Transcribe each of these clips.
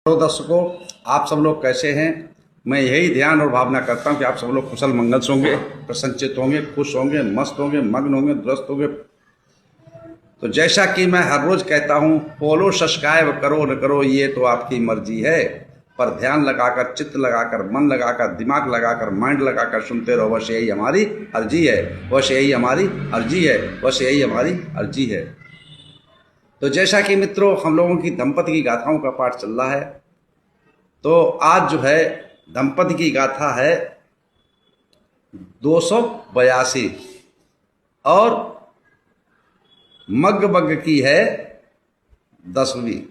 Hello दर्शकों, आप सब लोग कैसे हैं। मैं यही ध्यान और भावना करता हूं कि आप सब लोग कुशल मंगल से होंगे, प्रसन्नचित होंगे, खुश होंगे, मस्त होंगे, मग्न होंगे, दुरुस्त होंगे। तो जैसा कि मैं हर रोज कहता हूं, फॉलो सब्सक्राइब करो न करो ये तो आपकी मर्जी है, पर ध्यान लगाकर, चित्त लगाकर, मन लगाकर, दिमाग लगाकर, माइंड लगाकर सुनते रहो। बस यही हमारी अर्जी है, बस यही हमारी अर्जी है, बस यही हमारी अर्जी है। तो जैसा कि मित्रों, हम लोगों की दंपति की गाथाओं का पाठ चल रहा है। तो आज जो है दंपति की गाथा है 282 और मग्ग बग्ग की है 10वीं।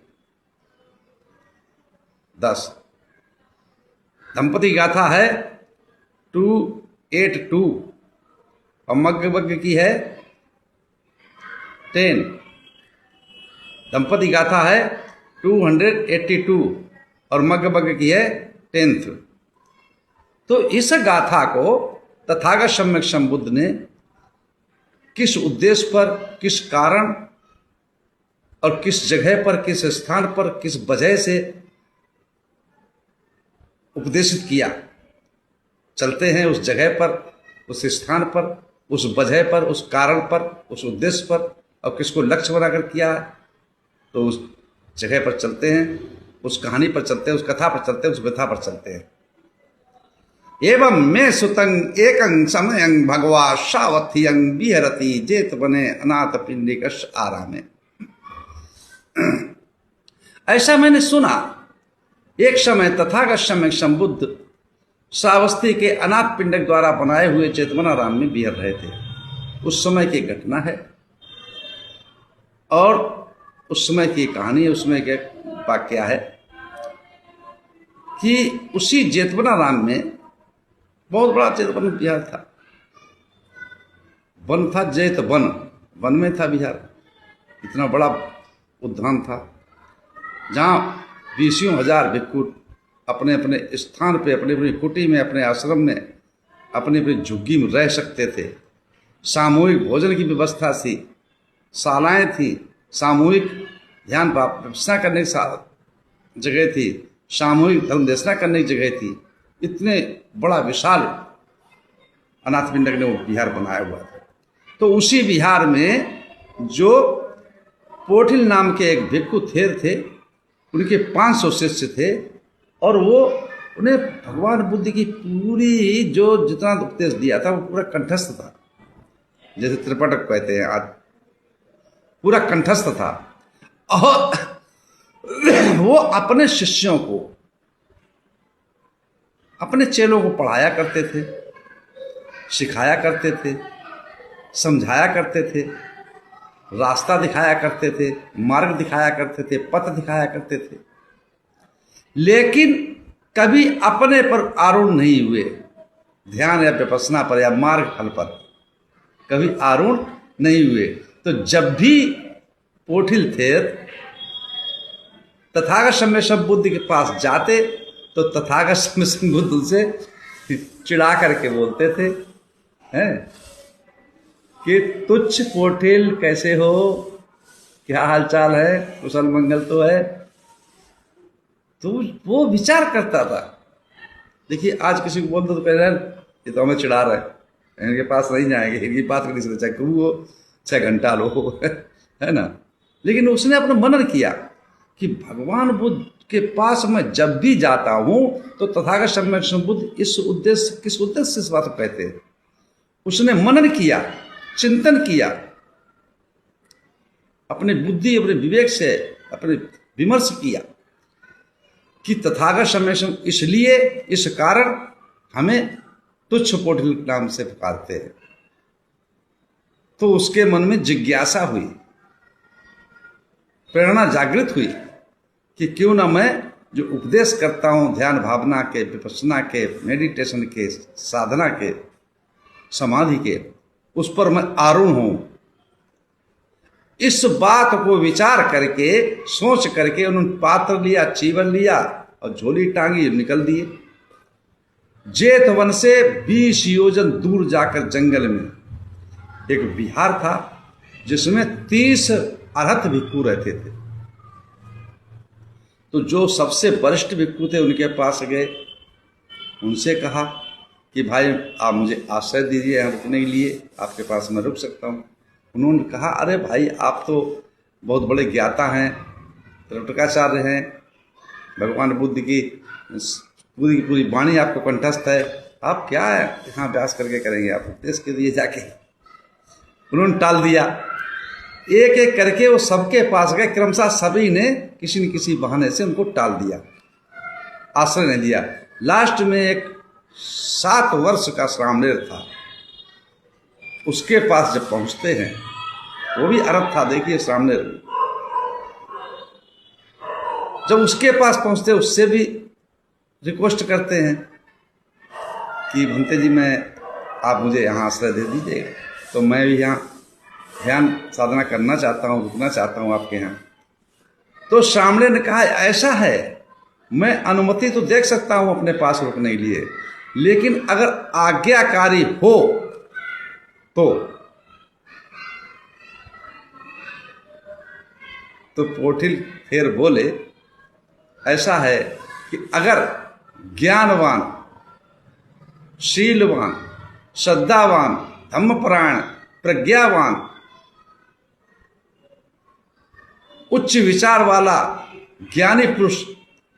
10 दंपति की गाथा है 282 और मग्ग बग्ग की है 10। दंपति गाथा है 282 और मग्ग बग्ग की है 10th। तो इस गाथा को तथागत सम्यक संबुद्ध ने किस उद्देश्य पर, किस कारण और किस जगह पर, किस स्थान पर, किस वजह से उपदेशित किया, चलते हैं उस जगह पर, उस स्थान पर, उस वजह पर, उस कारण पर, उस उद्देश्य पर, और किसको लक्ष्य बनाकर किया। तो उस जगह पर चलते हैं, उस कहानी पर चलते हैं, उस कथा पर चलते हैं, उस व्यथा पर चलते हैं। एवं में सुतंग एकं समयं भगवा सावथियं विहरति जेत बने अनाथ पिंडिकश आरामे। ऐसा मैंने सुना, एक समय तथागत सम्यक संबुद्ध श्रावस्ती के अनाथ पिंडक द्वारा बनाए हुए चेतवनाराम में विहर रहे थे। उस समय की घटना है और उस समय की कहानी, उसमें के वाक्य है कि उसी जेतवनाराम में बहुत बड़ा चेतवन विहार था। वन था, जेत वन, वन में था विहार। इतना बड़ा उद्यान था जहाँ 20,000 भिक्षु अपने अपने स्थान पे, अपने अपनी कुटी में, अपने आश्रम में, अपने अपनी झुग्गी में रह सकते थे। सामूहिक भोजन की व्यवस्था थी, शालाएं थी, सामूहिक ध्यान प्रार्थना करने की जगह थी, सामूहिक धर्म देशना करने की जगह थी। इतने बड़ा विशाल अनाथ पिंडक ने वो विहार बनाया हुआ था। तो उसी विहार में जो पोठिल नाम के एक भिक्षु थे, उनके 500 शिष्य थे और वो उन्हें भगवान बुद्ध की पूरी जो जितना उपदेश दिया था वो पूरा कंठस्थ था। जैसे त्रिपिटक कहते हैं, आज पूरा कंठस्थ था। और वो अपने शिष्यों को, अपने चेलों को पढ़ाया करते थे, सिखाया करते थे, समझाया करते थे, रास्ता दिखाया करते थे, मार्ग दिखाया करते थे, पथ दिखाया करते थे। लेकिन कभी अपने पर आरूढ़ नहीं हुए, ध्यान या विपश्यना पर या मार्ग फल पर कभी आरूढ़ नहीं हुए। तो जब भी पोठिल थे तथागत सम्यक संबुद्ध के पास जाते तो तथागत सम्यक संबुद्ध उनसे चिढ़ा करके बोलते थे हैं कि तुच्छ पोठिल कैसे हो, क्या हालचाल है, कुशल मंगल तो है। तो वो विचार करता था। देखिए, आज किसी को बोल दो तो कह रहे ये तो हमें चिढ़ा रहे हैं, इनके पास नहीं जाएंगे, इनकी बात करनी से चाहे गुरु हो, 6 घंटा लो, है ना। लेकिन उसने अपना मनन किया कि भगवान बुद्ध के पास मैं जब भी जाता हूं तो तथागत सम्यक संबुद्ध इस उद्देश्य, किस उद्देश्य से इस बात को कहते हैं। उसने मनन किया, चिंतन किया, अपने बुद्धि, अपने विवेक से अपने विमर्श किया कि तथागत सम्यक इसलिए, इस कारण हमें तुच्छ पोठिल नाम से पुकारते हैं। तो उसके मन में जिज्ञासा हुई, प्रेरणा जागृत हुई कि क्यों ना मैं जो उपदेश करता हूं ध्यान भावना के, विपश्यना के, मेडिटेशन के, साधना के, समाधि के, उस पर मैं आरूढ़ हूं। इस बात को विचार करके, सोच करके उन्होंने पात्र लिया, चीवन लिया और झोली टांगी, निकल दिए। जेत वन से 20 योजन दूर जाकर जंगल में एक विहार था जिसमें 30 अरहत भिक्षु रहते थे। तो जो सबसे वरिष्ठ भिक्षु थे उनके पास गए, उनसे कहा कि भाई आप मुझे आश्रय दीजिए यहाँ रुकने के लिए, आपके पास मैं रुक सकता हूँ। उन्होंने कहा अरे भाई आप तो बहुत बड़े ज्ञाता हैं, त्रिपिटकाचार्य हैं, भगवान बुद्ध की पूरी पूरी वाणी आपको कंठस्थ है, आप क्या है यहाँ अभ्यास करके करेंगे, आप उपदेश के लिए जाके। उन्होंने टाल दिया। एक एक करके वो सबके पास गए, क्रमशः सभी ने किसी न किसी बहाने से उनको टाल दिया, आश्रय नहीं दिया। लास्ट में एक 7 वर्ष का श्रामणेर था, उसके पास जब पहुंचते हैं, वो भी अरब था, देखिए श्रामणेर, जब उसके पास पहुंचते उससे भी रिक्वेस्ट करते हैं कि भंते जी आप मुझे यहाँ आश्रय दे दीजिएगा, तो मैं भी यहाँ ध्यान साधना करना चाहता हूँ, रुकना चाहता हूँ आपके यहाँ। तो श्रामणेर ने कहा ऐसा है, मैं अनुमति तो देख सकता हूँ अपने पास रुकने के लिए, लेकिन अगर आज्ञाकारी हो तो पोठिल फिर बोले ऐसा है कि अगर ज्ञानवान, शीलवान, श्रद्धावान, धम्मपरायण, प्रज्ञावान, उच्च विचार वाला ज्ञानी पुरुष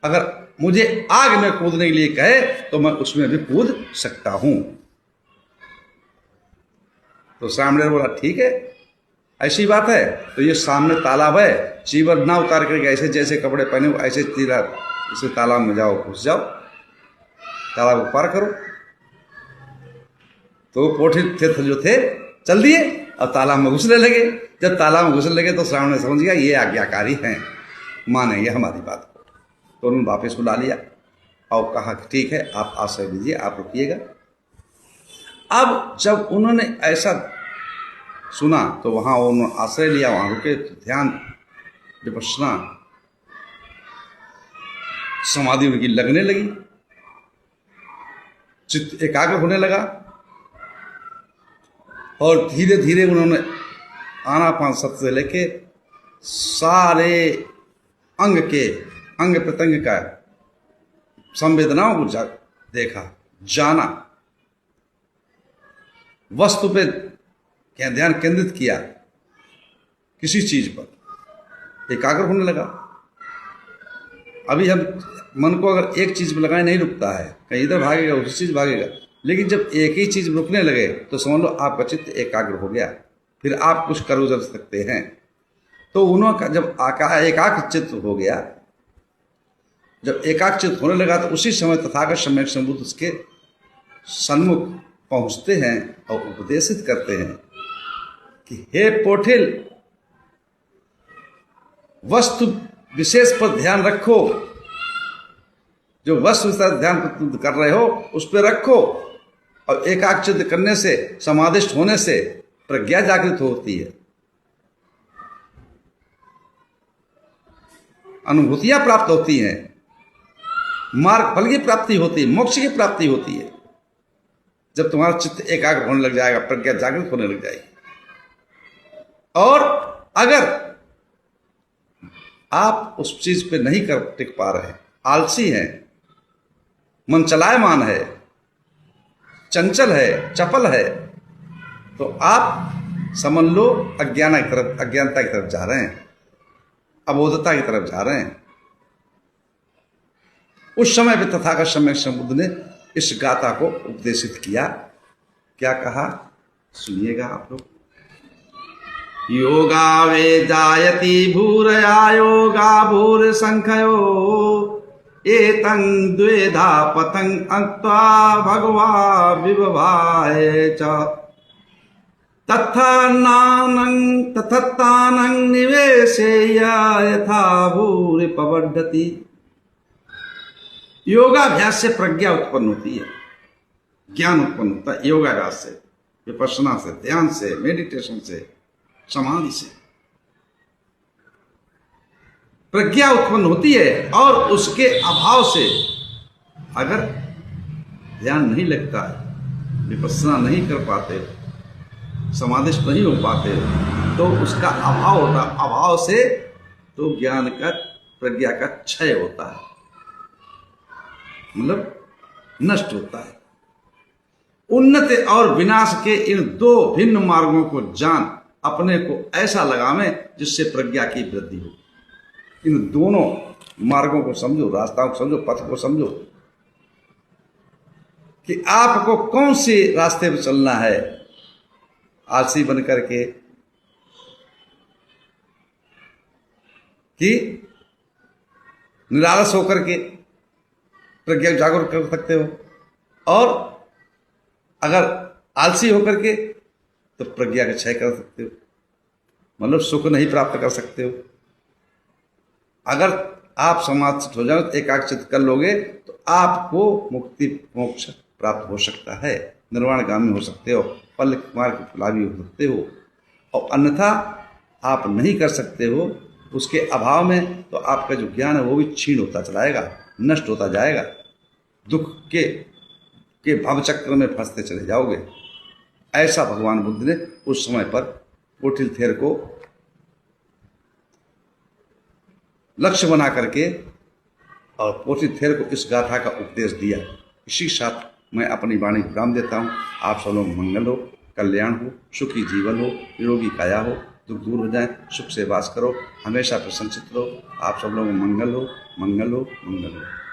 अगर मुझे आग में कूदने के लिए कहे तो मैं उसमें भी कूद सकता हूं। तो श्रामणेर बोला ठीक है, ऐसी बात है तो ये सामने तालाब है, चीवर ना उतार करके ऐसे जैसे कपड़े पहने हो ऐसे तीरा इसे तालाब में जाओ, घुस जाओ, तालाब को पार करो। तो पोठिल थे जो थे चल दिए और तालाब में घुसने लगे। जब तालाब में घुसने लगे तो श्रामणेर समझ गया ये आज्ञाकारी हैं, मानेंगे हमारी बात को, तो उन्होंने वापस बुला लिया और कहा कि ठीक है आप आश्रय दीजिए, आप रुकिएगा। अब जब उन्होंने ऐसा सुना तो वहाँ उन्होंने आश्रय लिया, वहाँ रुके, ध्यान विपश्यना समाधि उनकी लगने लगी, चित्त एकाग्र होने लगा और धीरे धीरे उन्होंने आनापानसति से लेके सारे अंग प्रत्यंग का संवेदनाओं को देखा, जाना, वस्तु पे क्या ध्यान केंद्रित किया, किसी चीज पर एकाग्र होने लगा। अभी हम मन को अगर एक चीज में लगाए नहीं रुकता है, कहीं इधर भागेगा उसी चीज भागेगा, लेकिन जब एक ही चीज में रुकने लगे तो समझ लो आपका चित्त एकाग्र हो गया, फिर आप कुछ कर उजर सकते हैं। तो उन्होंने जब एकाग्र चित्त हो गया, जब एकाग्र चित्त होने लगा तो उसी समय तथागत सम्यक संबुद्ध उसके सन्मुख पहुंचते हैं और उपदेशित करते हैं कि हे पोठिल, वस्तु विशेष पर ध्यान रखो, जो वस्तु विशेष ध्यान कर रहे हो उस पर रखो, और एकाग्र चित्त करने से, समाधिष्ठ होने से प्रज्ञा जागृत होती है, अनुभूतियां प्राप्त होती हैं, मार्ग फल की प्राप्ति होती है, मोक्ष की प्राप्ति होती है। जब तुम्हारा चित्त एकाग्र होने लग जाएगा, प्रज्ञा जागृत होने लग जाएगी। और अगर आप उस चीज पे नहीं कर टिक पा रहे, आलसी हैं, मन चलायमान है, चंचल है, चपल है, तो आप समझ लो अज्ञानता की तरफ जा रहे हैं, अबोधता की तरफ जा रहे हैं। उस समय पे तथागत सम्यक संबुद्ध ने इस गाथा को उपदेशित किया। क्या कहा सुनिएगा आप लोग। योगा वे जायति भूरया योगा भूर संख्यो एतं द्वेधा पतं अन्त्वा भगवा विभवाय च तथत्तानं निवेशेय यथा भूरि पवर्धति। योगाभ्यास से प्रज्ञा उत्पन्न होती है, ज्ञान उत्पन्न होता है योगाभ्यास से, विपश्यना से, ध्यान से, मेडिटेशन से, समाधि से प्रज्ञा उत्पन्न होती है। और उसके अभाव से अगर ध्यान नहीं लगता है, विपश्यना नहीं कर पाते, समाधिष्ठ नहीं हो पाते, तो उसका अभाव होता, अभाव से तो ज्ञान का प्रज्ञा का क्षय होता है, मतलब नष्ट होता है। उन्नति और विनाश के इन दो भिन्न मार्गों को जान अपने को ऐसा लगावें जिससे प्रज्ञा की वृद्धि हो। इन दोनों मार्गों को समझो, रास्ताओं को समझो, पथ को समझो कि आपको कौन से रास्ते पर चलना है। आलसी बन करके कि निरालस होकर के प्रज्ञा को जागरूक कर सकते हो, और अगर आलसी होकर के तो प्रज्ञा का क्षय कर सकते हो, मतलब सुख नहीं प्राप्त कर सकते हो। अगर आप समाधिस्थ हो जाओ, एकाग्रचित्त कर लोगे तो आपको मुक्ति मोक्ष प्राप्त हो सकता है, निर्वाणगामी हो सकते हो, फल कुमार के फलावी हो सकते हो। और अन्यथा आप नहीं कर सकते हो, उसके अभाव में तो आपका जो ज्ञान है वो भी क्षीण होता चलाएगा, नष्ट होता जाएगा, दुख के भवचक्र में फंसते चले जाओगे। ऐसा भगवान बुद्ध ने उस समय पर पोटिल थेर को लक्ष्य बना करके और पोटिल थेर को इस गाथा का उपदेश दिया। इसी साथ मैं अपनी वाणी को विराम देता हूँ। आप सब लोग मंगल हो, कल्याण हो, सुखी जीवन हो, निरोगी काया हो, दुख दूर हो जाए, सुख से वास करो, हमेशा प्रसन्नचित्त रहो। आप सब लोग मंगल हो, मंगल हो, मंगल हो।